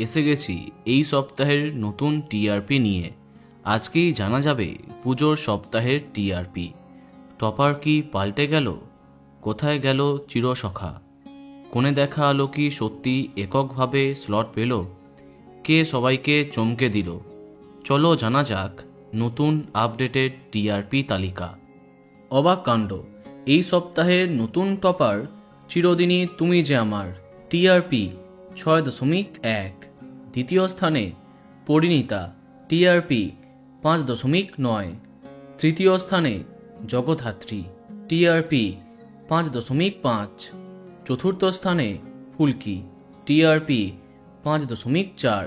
এসে গেছি এই সপ্তাহের নতুন টিআরপি নিয়ে। আজকেই জানা যাবে পুজোর সপ্তাহের টিআরপি। টপার কি পাল্টে গেল? কোথায় গেল চিরসখা? কোণে দেখা আলো কি সত্যি এককভাবে স্লট পেল? কে সবাইকে চমকে দিল? চলো জানা যাক নতুন আপডেটেড টিআরপি তালিকা। অবাক কাণ্ড, এই সপ্তাহের নতুন টপার চিরদিনই তুমি যে আমার, টিআরপি 6.1। দ্বিতীয় স্থানে পরিণীতা, টিআরপি 5.9। তৃতীয় স্থানে জগদ্ধাত্রী, টিআরপি 5.5। চতুর্থ স্থানে ফুলকি, টিআরপি 5.4।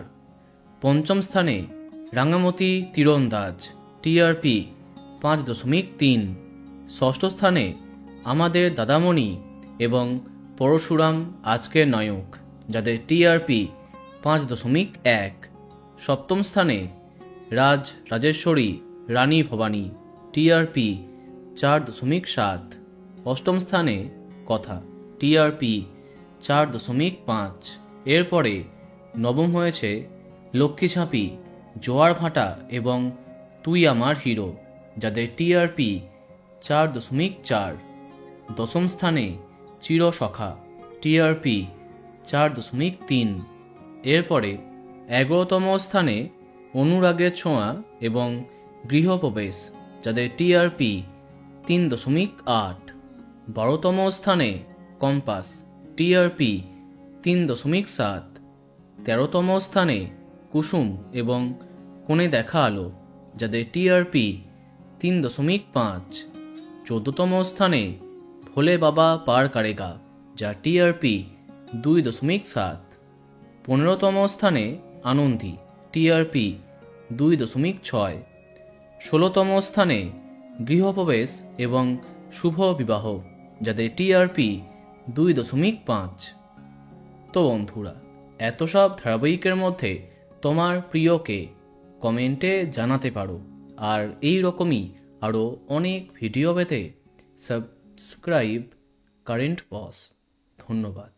পঞ্চম স্থানে রাঙামতি তীরন্দাজ, টিআরপি 5.3। ষষ্ঠ স্থানে আমাদের দাদামণি এবং পরশুরাম আজকের নায়ক, যাদের টিআরপি 5.1। সপ্তম স্থানে রাজেশ্বরী রানী ভবানী, টিআরপি 4.7। অষ্টম স্থানে কথা, টিআরপি 4.5। এরপরে নবম হয়েছে লক্ষ্মী ঝাঁপি, জোয়ার ভাটা এবং তুই আমার হিরো, যাদের টিআরপি 4.4। দশম স্থানে চিরসখা, টিআরপি 4.3। এরপরে 11তম স্থানে অনুরাগের ছোঁয়া এবং গৃহপ্রবেশ, যাদের টিআরপি 3.8। 12তম স্থানে কম্পাস, টিআরপি 3.7। 13তম স্থানে কুসুম এবং কোণে দেখা আলো, যাদের টিআরপি 3.5। 14তম স্থানে ভোলে বাবা পার কারেগা, যার টিআরপি 2.7। 15তম স্থানে আনন্দী, টিআরপি 2.6। 16তম স্থানে গৃহপ্রবেশ এবং শুভ বিবাহ, যাদের টিআরপি 2.5। তো বন্ধুরা, এত সব ধারাবাহিকের মধ্যে তোমার প্রিয়কে কমেন্টে জানাতে পারো। আর এই রকমই আরও অনেক ভিডিও পেতে সাবস্ক্রাইব কারেন্ট বস। ধন্যবাদ।